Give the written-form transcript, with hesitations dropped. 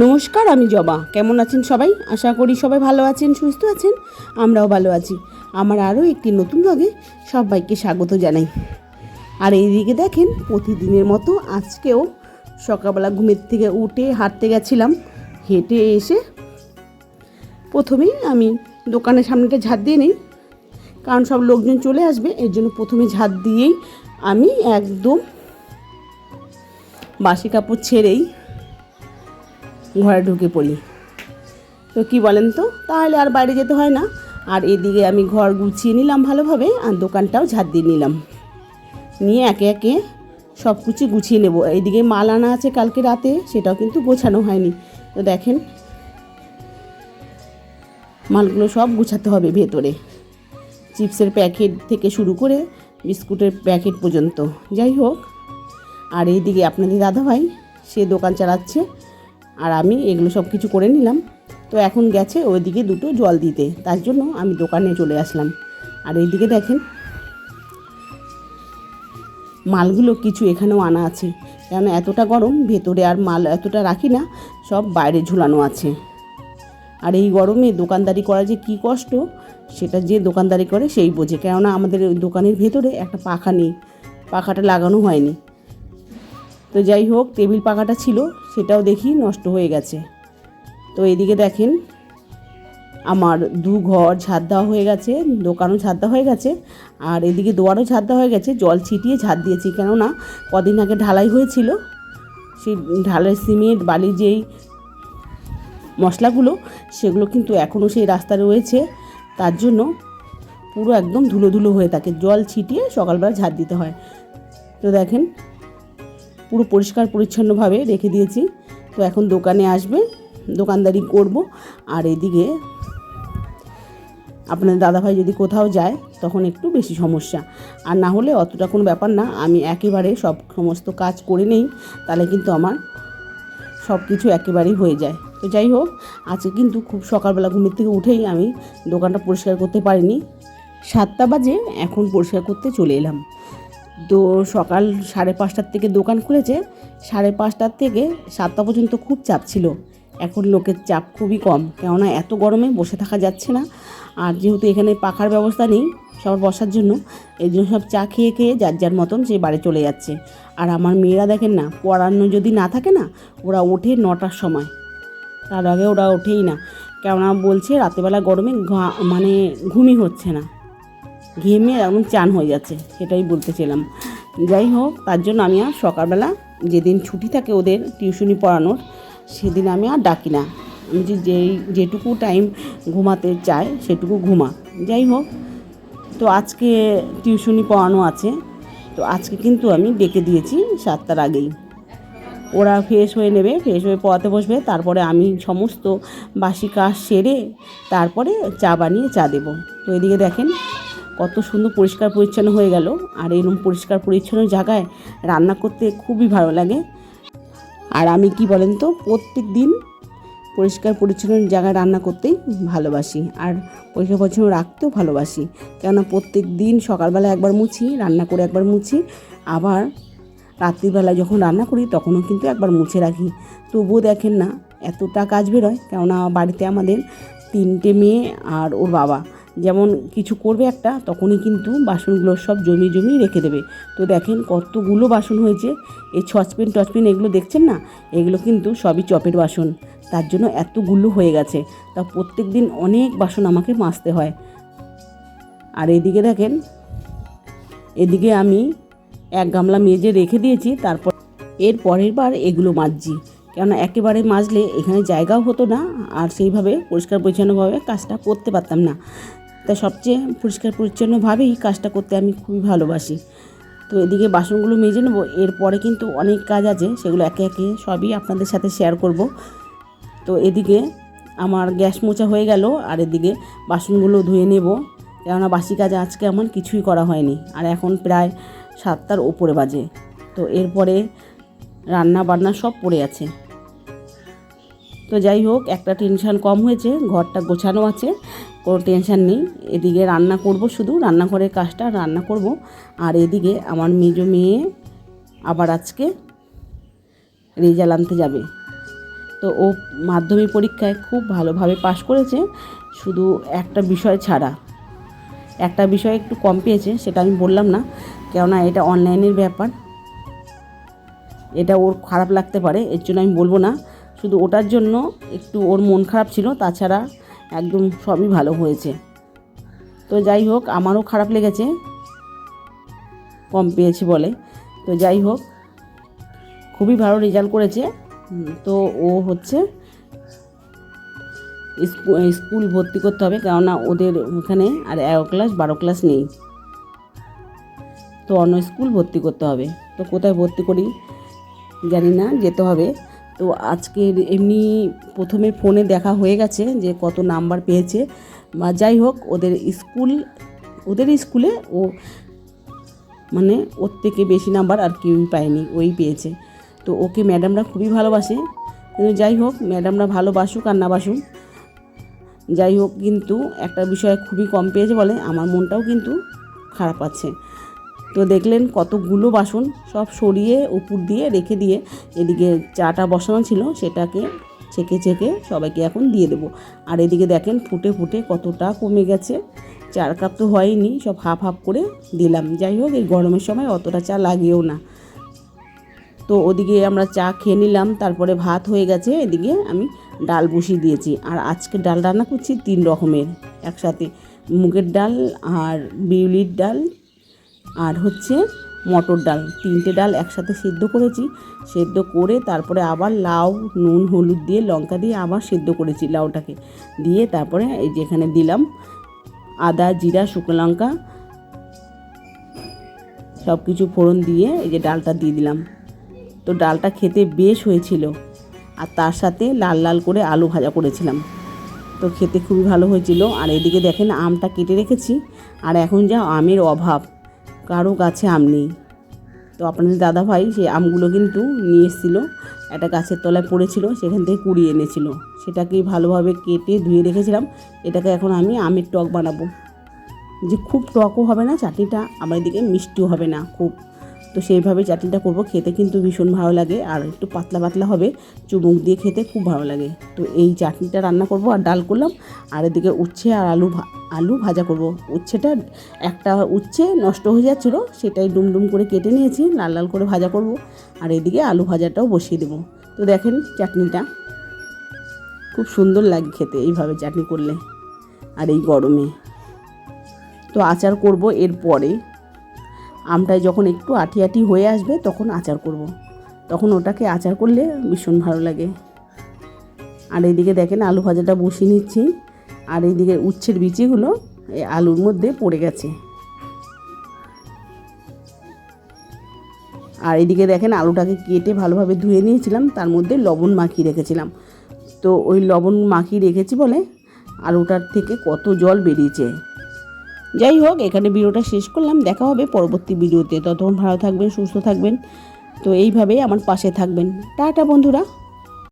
নমস্কার, আমি জবা। কেমন আছেন সবাই? আশা করি সবাই ভালো আছেন, সুস্থ আছেন। আমরাও ভালো আছি। আমার আরও একটি নতুন ব্লগে সবাইকে স্বাগত জানাই। আর এইদিকে দেখেন, প্রতিদিনের মতো আজকেও সকালবেলা ঘুমের থেকে উঠে হাঁটতে গেছিলাম। হেঁটে এসে প্রথমেই আমি দোকানের সামনেটা ঝাঁট দিয়ে নিই, কারণ সব লোকজন চলে আসবে। এর জন্য প্রথমে ঝাঁট দিয়েই আমি একদম বাসি কাপড় ছেড়েই ঘরে ঢুকে পড়ি। তো কী বলেন তো, তাহলে আর বাইরে যেতে হয় না। আর এদিকে আমি ঘর গুছিয়ে নিলাম ভালোভাবে, আর দোকানটাও ঝাঁট দিয়ে নিলাম। নিয়ে একে একে সব কিছু গুছিয়ে নেব। এইদিকে মাল আনা আছে কালকে রাতে, সেটাও কিন্তু গোছানো হয়নি। তো দেখেন, মালগুলো সব গুছাতে হবে ভেতরে, চিপসের প্যাকেট থেকে শুরু করে বিস্কুটের প্যাকেট পর্যন্ত। যাই হোক, আর এইদিকে আপনাদের দাদাভাই সে দোকান চালাচ্ছে, আর আমি এগুলো সব কিছু করে নিলাম। তো এখন গেছে ওইদিকে দুটো জল দিতে, তার জন্য আমি দোকানে চলে আসলাম। আর এইদিকে দেখেন, মালগুলো কিছু এখানেও আনা আছে, কেন এতটা গরম, ভেতরে আর মাল এতটা রাখি না, সব বাইরে ঝুলানো আছে। আর এই গরমে দোকানদারি করা যে কী কষ্ট, সেটা যে দোকানদারি করে সেই বোঝে। কেননা আমাদের ওই দোকানের ভেতরে একটা পাখা নেই, পাখাটা লাগানো হয়নি। তো যাই হোক, টেবিল পাখাটা ছিল, সেটাও দেখি নষ্ট হয়ে গেছে। তো এদিকে দেখেন, আমার দু ঘর ঝাঁট দেওয়া হয়ে গেছে, দোকানও ঝাঁট দেওয়া হয়ে গেছে, আর এদিকে দুয়ারও ঝাঁট দেওয়া হয়ে গেছে। জল ছিটিয়ে ঝাঁট দিয়েছি, কেননা কদিন আগে ঢালাই হয়েছিল, সেই ঢালাই সিমেন্ট বালি যেই মশলাগুলো, সেগুলো কিন্তু এখনও সেই রাস্তা রয়েছে, তার জন্য পুরো একদম ধুলো ধুলো হয়ে থাকে। জল ছিটিয়ে সকালবেলা ঝাঁট দিতে হয়। তো দেখেন, পুরো পরিষ্কার পরিচ্ছন্নভাবে রেখে দিয়েছি। তো এখন দোকানে আসবে, দোকানদারি করব। আর এদিকে আপনার দাদাভাই যদি কোথাও যায় তখন একটু বেশি সমস্যা, আর না হলে অতটা কোনো ব্যাপার না। আমি একেবারে সমস্ত কাজ করে নেই, তাহলে কিন্তু আমার সব কিছু একেবারেই হয়ে যায়। তো যাই হোক, আজকে কিন্তু খুব সকালবেলা ঘুমের থেকে উঠেই আমি দোকানটা পরিষ্কার করতে পারিনি। 7টা বাজে এখন পরিষ্কার করতে চলে এলাম। তো সকাল 5:30টার থেকে দোকান খুলেছে, 5:30টার থেকে 7টা পর্যন্ত খুব চাপ ছিল। এখন লোকের চাপ খুবই কম, কেননা এত গরমে বসে থাকা যাচ্ছে না। আর যেহেতু এখানে পাখার ব্যবস্থা নেই সবার বসার জন্য, এই জন্য সব চা খেয়ে খেয়ে যার যার মতন সে বাড়ি চলে যাচ্ছে। আর আমার মেয়েরা দেখেন না, পড়ানো যদি না থাকে না, ওরা ওঠে 9টার সময়, তার আগে ওরা ওঠেই না। কেননা বলছে রাতেবেলা গরমে মানে ঘুমই হচ্ছে না, ঘেমে এমন চান হয়ে যাচ্ছে, সেটাই বলতেছিলাম। যাই হোক, তার জন্য আমি আর সকালবেলা, যেদিন ছুটি থাকে ওদের টিউশনি পড়ানোর, সেদিন আমি আর ডাকি না। আমি যেটুকু টাইম ঘুমাতে চাই সেটুকু ঘুমা। যাই হোক, তো আজকে টিউশনি পড়ানো আছে, তো আজকে কিন্তু আমি ডেকে দিয়েছি 7টার আগেই। ওরা ফ্রেশ হয়ে নেবে, ফ্রেশ হয়ে পড়াতে বসবে, তারপরে আমি সমস্ত বাসি কাজ সেরে তারপরে চা বানিয়ে চা দেবো। তো এদিকে দেখেন কত সুন্দর পরিষ্কার পরিচ্ছন্ন হয়ে গেল। আর এরকম পরিষ্কার পরিচ্ছন্ন জায়গায় রান্না করতে খুবই ভালো লাগে। আর আমি কি বলেন তো, প্রত্যেক দিন পরিষ্কার পরিচ্ছন্ন জায়গায় রান্না করতেই ভালোবাসি, আর পরিষ্কার পরিচ্ছন্ন রাখতেও ভালোবাসি। কেননা প্রত্যেক দিন সকালবেলা একবার মুছি, রান্না করে একবার মুছি, আবার রাত্রিবেলা যখন রান্না করি তখনও কিন্তু একবার মুছে রাখি। তবুও দেখেন না এতটা কাজ বেরোয়, কেননা বাড়িতে আমাদের 3টে মেয়ে আর ওর বাবা, যেমন কিছু করবে একটা, তখনই কিন্তু বাসনগুলো সব জমি জমি রেখে দেবে। তো দেখেন কতগুলো বাসন হয়েছে। এই সসপ্যান টসপ্যান এগুলো দেখছেন না, এগুলো কিন্তু সবই চপের বাসন, তার জন্য এতগুলো হয়ে গেছে। তা প্রত্যেক দিন অনেক বাসন আমাকে মাজতে হয়। আর এদিকে দেখেন, এদিকে আমি 1 গামলা মেজে রেখে দিয়েছি, তারপর এর পরের বার এগুলো মাজছি। কেননা একেবারে মাজলে এখানে জায়গাও হতো না, আর সেইভাবে পরিষ্কার পরিচ্ছন্নভাবে কাজটা করতে পারতাম না। তাই সবচেয়ে পরিষ্কার পরিচ্ছন্নভাবেই কাজটা করতে আমি খুবই ভালোবাসি। তো এদিকে বাসনগুলো মেজে নেবো, এরপরে কিন্তু অনেক কাজ আছে, সেগুলো একে একে সবই আপনাদের সাথে শেয়ার করব। তো এদিকে আমার গ্যাস মোছা হয়ে গেল, আর এদিকে বাসনগুলো ধুয়ে নেব, কেননা বাসি কাজ আজকে আমার কিছুই করা হয়নি। আর এখন প্রায় 7টার ওপরে বাজে। তো এরপরে রান্না বান্না সব পড়ে আছে। তো যাই হোক, একটা টেনশান কম হয়েছে, ঘরটা গোছানো আছে, কোনো টেনশান নেই। এদিকে রান্না করব, শুধু রান্নাঘরের কাজটা রান্না করব। আর এদিকে আমার মেজো মেয়ে আবার আজকে রেজাল্ট আনতে যাবে। তো তো ও মাধ্যমিক পরীক্ষায় খুব ভালোভাবে পাশ করেছে, শুধু একটা বিষয় ছাড়া। একটা বিষয় একটু কম পেয়েছে, সেটা আমি বললাম না, কেননা এটা অনলাইনের ব্যাপার, এটা ওর খারাপ লাগতে পারে, এর জন্য আমি বলবো না। শুধু ওটার জন্য একটু ওর মন খারাপ ছিল, তাছাড়া একদম সবই ভালো হয়েছে। তো যাই হোক, আমারও খারাপ লেগেছে কম পেয়েছি বলে। তো যাই হোক, খুবই ভালো রেজাল্ট করেছে। তো ও হচ্ছে স্কুল ভর্তি করতে হবে, কেননা ওদের ওখানে আর 11 ক্লাস 12 ক্লাস নেই, তো অন্য স্কুল ভর্তি করতে হবে। তো কোথায় ভর্তি করি জানি না, যেতে হবে। তো আজকে এমনি প্রথমে ফোনে দেখা হয়ে গেছে যে কত নাম্বার পেয়েছে, বা যাই হোক ওদের স্কুলে ও মানে ওর থেকে বেশি নাম্বার আর কেউই পায়নি, ওই পেয়েছে। তো ওকে ম্যাডামরা খুবই ভালোবাসে। কিন্তু যাই হোক, ম্যাডামরা ভালোবাসুক আর না বাসুক, যাই হোক, কিন্তু একটা বিষয়ে খুবই কম পেয়েছে বলে আমার মনটাও কিন্তু খারাপ আছে। তো দেখলেন কতগুলো বাসন সব সরিয়ে উপর দিয়ে রেখে দিয়ে এদিকে চাটা বসানো ছিল, সেটাকে ছেঁকে সবাইকে এখন দিয়ে দেবো। আর এদিকে দেখেন ফুটে ফুটে কতটা কমে গেছে, 4 কাপ তো হয়নি, সব হাফ হাফ করে দিলাম। যাই হোক, এই গরমের সময় অতটা চা লাগেও না। তো ওদিকে আমরা চা খেয়ে নিলাম, তারপরে ভাত হয়ে গেছে, এদিকে আমি ডাল বসিয়ে দিয়েছি। আর আজকে ডাল রান্না করছি 3 রকমের একসাথে, মুগের ডাল আর বিউলির ডাল আর হচ্ছে মটর ডাল, 3টে ডাল একসাথে সেদ্ধ করেছি। সেদ্ধ করে তারপরে আবার লাউ নুন হলুদ দিয়ে লঙ্কা দিয়ে আবার সেদ্ধ করেছি, লাউটাকে দিয়ে তারপরে এই যে এখানে দিলাম আদা জিরা শুকনো লঙ্কা সব কিছু ফোড়ন দিয়ে এই যে ডালটা দিয়ে দিলাম। তো ডালটা খেতে বেশ হয়েছিল, আর তার সাথে লাল লাল করে আলু ভাজা করেছিলাম, তো খেতে খুবই ভালো হয়েছিল। আর এদিকে দেখেন আমটা কেটে রেখেছি, আর এখন যা আমের অভাব, কারো গাছে আম নেই। তো আপনাদের দাদাভাই সেই আমগুলো কিন্তু নিয়ে এসেছিলো, একটা গাছের তলায় পড়েছিল, সেখান থেকে কুড়িয়ে এনেছিল, সেটাকেই ভালোভাবে কেটে ধুয়ে রেখেছিলাম। এটাকে এখন আমি আমের টক বানাবো, যে খুব টকও হবে না চাটনিটা, আবার এদিকে মিষ্টিও হবে না খুব। তো সেইভাবে চাটনিটা করব, খেতে কিন্তু ভীষণ ভালো লাগে, আর একটু পাতলা পাতলা হবে, চুমুক দিয়ে খেতে খুব ভালো লাগে। তো এই চাটনিটা রান্না করব, আর ডাল করলাম, আর এদিকে উচ্ছে আর আলু ভাজা করব। একটা উচ্ছে নষ্ট হয়ে যাচ্ছিলো, সেটাই ডুমডুম করে কেটে নিয়েছি, লাল লাল করে ভাজা করব, আর এদিকে আলু ভাজাটাও বসিয়ে দেবো। তো দেখেন চাটনিটা খুব সুন্দর লাগে খেতে এইভাবে চাটনি করলে, আর এই গরমে। তো আচার করব এরপরে, আমটায় যখন একটু আটি আটি হয়ে আসবে তখন আচার করব, তখন ওটাকে আচার করলে ভীষণ ভালো লাগে। আর এইদিকে দেখেন আলু ভাজাটা বসিয়ে নিচ্ছি, আর এইদিকে উচ্ছের বিচিগুলো এই আলুর মধ্যে পড়ে গেছে। আর এইদিকে দেখেন আলুটাকে কেটে ভালোভাবে ধুয়ে নিয়েছিলাম, তার মধ্যে লবণ মাখিয়ে রেখেছিলাম। তো ওই লবণ মাখিয়ে রেখেছি বলে আলুটার থেকে কত জল বেরিয়েছে। যাই হোক, এখানে ভিডিওটা শেষ করলাম, দেখা হবে পরবর্তী ভিডিওতে। ততক্ষণ ভালো থাকবেন, সুস্থ থাকবেন। তো এইভাবেই আমার পাশে থাকবেন। টাটা বন্ধুরা।